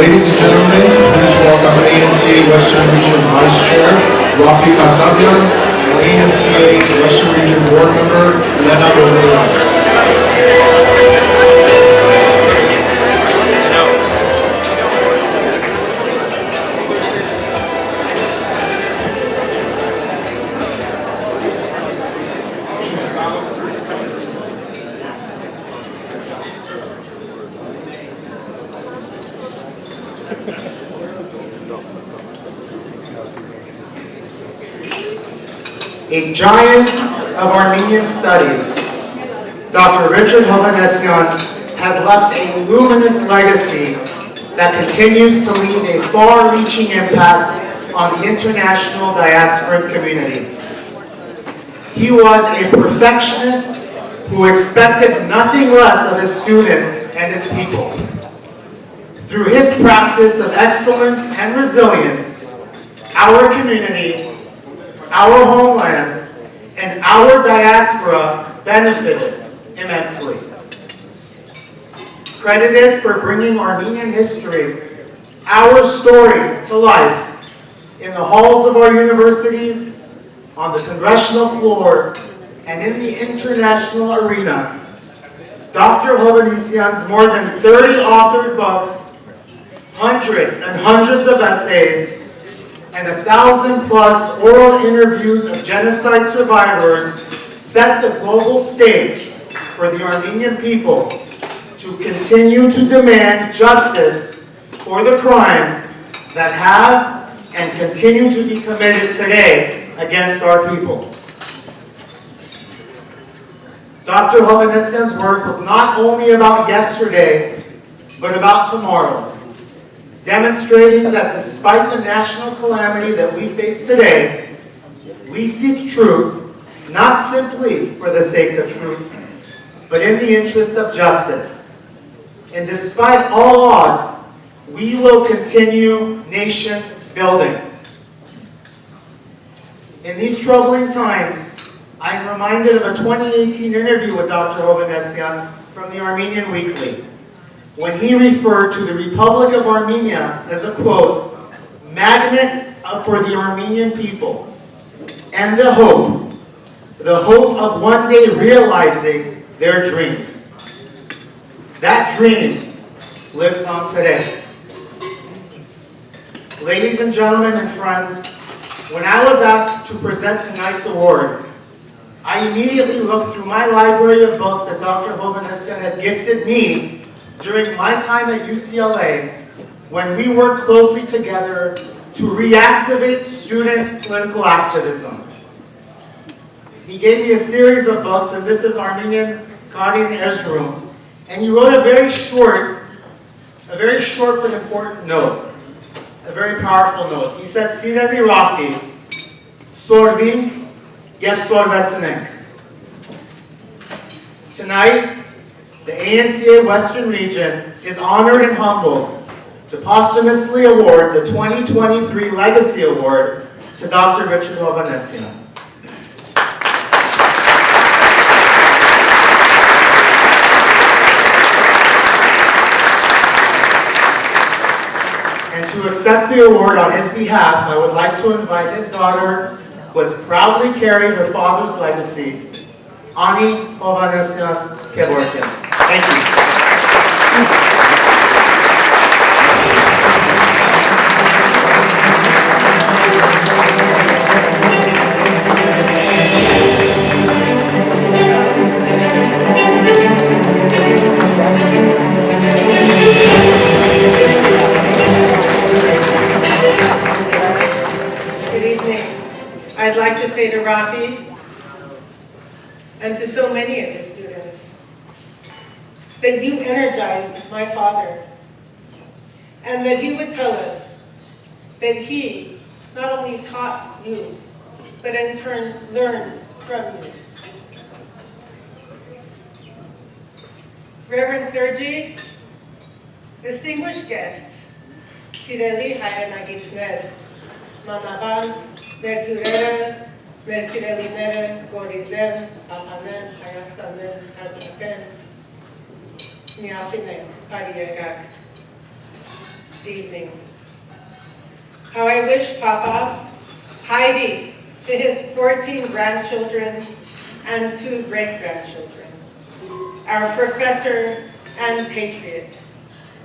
Ladies and gentlemen, please welcome ANCA Western Region Vice Chair Rafi Kasabian and ANCA Western Region Board Member Elena Rosado. A giant of Armenian studies, Dr. Richard Hovannisian has left a luminous legacy that continues to leave a far-reaching impact on the international diasporic community. He was a perfectionist who expected nothing less of his students and his people. Through his practice of excellence and resilience, our community, our homeland, and our diaspora benefited immensely. Credited for bringing Armenian history, our story, to life in the halls of our universities, on the congressional floor, and in the international arena, Dr. Hovannisian's more than 30 authored books, hundreds and hundreds of essays, and 1,000+ oral interviews of genocide survivors set the global stage for the Armenian people to continue to demand justice for the crimes that have and continue to be committed today against our people. Dr. Hovannisian's work was not only about yesterday, but about tomorrow, demonstrating that despite the national calamity that we face today, we seek truth, not simply for the sake of truth, but in the interest of justice. And despite all odds, we will continue nation building. In these troubling times, I am reminded of a 2018 interview with Dr. Hovannisian from the Armenian Weekly, when he referred to the Republic of Armenia as a, quote, magnet for the Armenian people, and the hope of one day realizing their dreams. That dream lives on today. Ladies and gentlemen and friends, when I was asked to present tonight's award, I immediately looked through my library of books that Dr. Hovannisian had gifted me during my time at UCLA, when we worked closely together to reactivate student political activism. He gave me a series of books, and this is Armenian Karin Ezrum, and he wrote a very short but important note, a very powerful note. He said, Sireli Rafi, Sorvink Yev Sorvetsenek. Tonight, the ANCA Western Region is honored and humbled to posthumously award the 2023 Legacy Award to Dr. Richard Hovannisian. And to accept the award on his behalf, I would like to invite his daughter, who has proudly carried her father's legacy, Ani Hovannisian Kevorkian. Thank you. Good evening. I'd like to say to Rafi and to so many of his students that you energized my father, and that he would tell us that he not only taught you, but in turn learned from you. Reverend clergy, distinguished guests, Sireli Hayanagisner, Manavant, Merhurere, Mersirelinere, Gorizen, Apanen, Hayastanen, Tazaken, Miasine, Pariegak. evening. How I wish Papa, Heidi, to his 14 grandchildren and 2 great-grandchildren, our professor and patriot,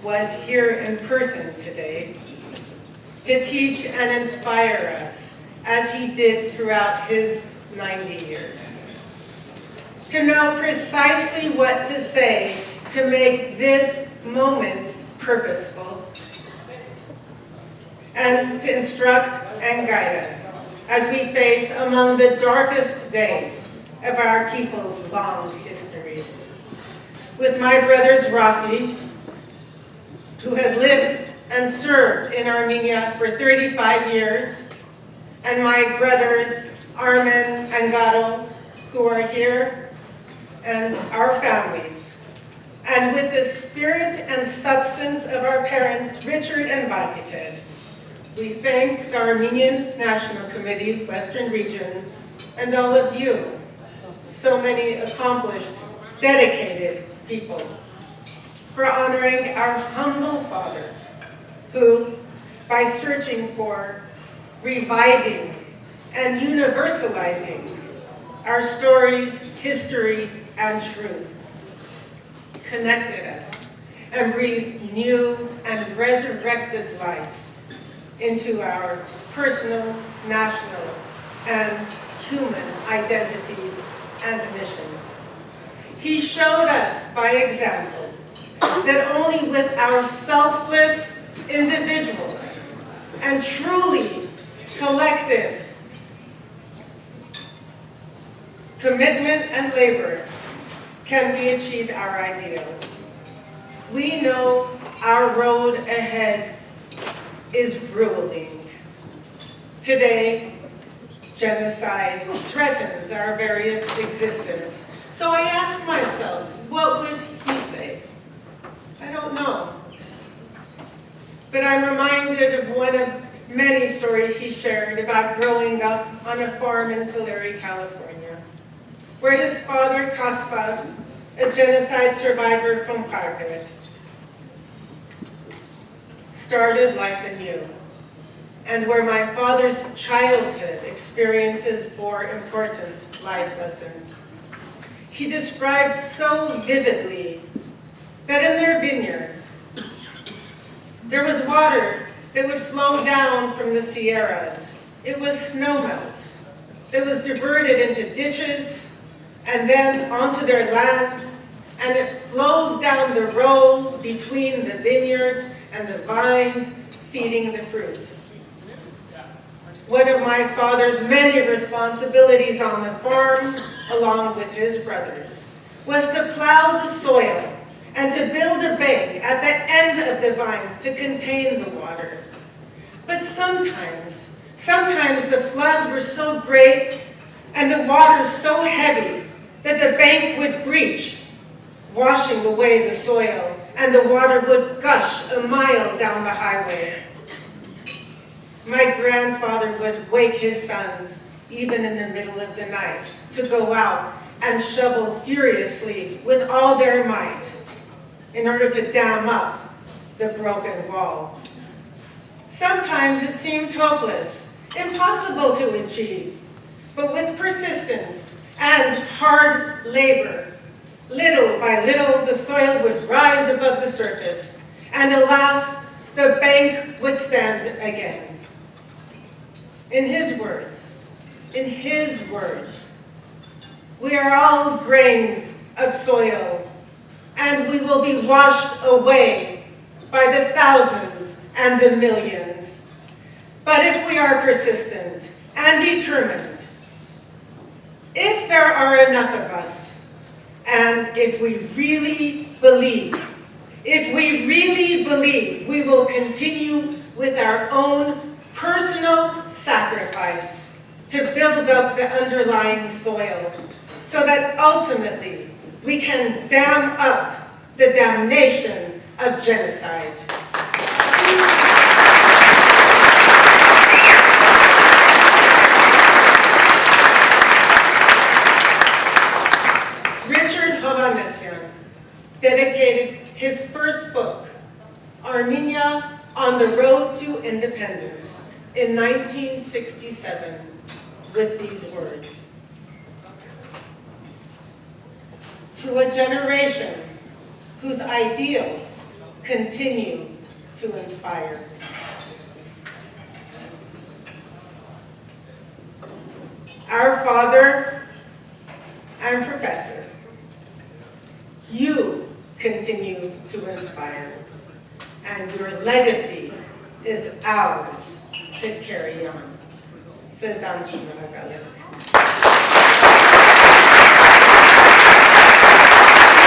was here in person today to teach and inspire us as he did throughout his 90 years. To know precisely what to say to make this moment purposeful, and to instruct and guide us as we face among the darkest days of our people's long history. With my brothers Rafi, who has lived and served in Armenia for 35 years, and my brothers Armen and Garo, who are here, and our families, and with the spirit and substance of our parents, Richard and Vatited, we thank the Armenian National Committee, Western Region, and all of you, so many accomplished, dedicated people, for honoring our humble father, who, by searching for, reviving, and universalizing our stories, history, and truth, connected us and breathed new and resurrected life into our personal, national, and human identities and missions. He showed us by example that only with our selfless, individual, and truly collective commitment and labor can we achieve our ideals. We know our road ahead is grueling. Today, genocide threatens our various existence. So I ask myself, what would he say? I don't know. But I'm reminded of one of many stories he shared about growing up on a farm in Tulare, California, where his father, Kaspar, a genocide survivor from Kharkiv, started life anew, and where my father's childhood experiences bore important life lessons. He described so vividly that in their vineyards, there was water that would flow down from the Sierras. It was snowmelt that was diverted into ditches and then onto their land, and it flowed down the rows between the vineyards and the vines, feeding the fruit. One of my father's many responsibilities on the farm, along with his brothers, was to plow the soil and to build a bank at the end of the vines to contain the water. But sometimes the floods were so great and the water so heavy that the bank would breach, washing away the soil, and the water would gush a mile down the highway. My grandfather would wake his sons, even in the middle of the night, to go out and shovel furiously with all their might in order to dam up the broken wall. Sometimes it seemed hopeless, impossible to achieve, but with persistence and hard labor, little by little the soil would rise above the surface, and alas, the bank would stand again. In his words, we are all grains of soil, and we will be washed away by the thousands and the millions. But if we are persistent and determined, if there are enough of us, and if we really believe, we will continue with our own personal sacrifice to build up the underlying soil so that ultimately we can dam up the damnation of genocide. Richard Hovannisian dedicated his first book, Armenia, on the road to independence in 1967 with these words: to a generation whose ideals continue to inspire. Our father and professor, you continue to inspire, and your legacy is ours to carry on. So, Dan Schmidt.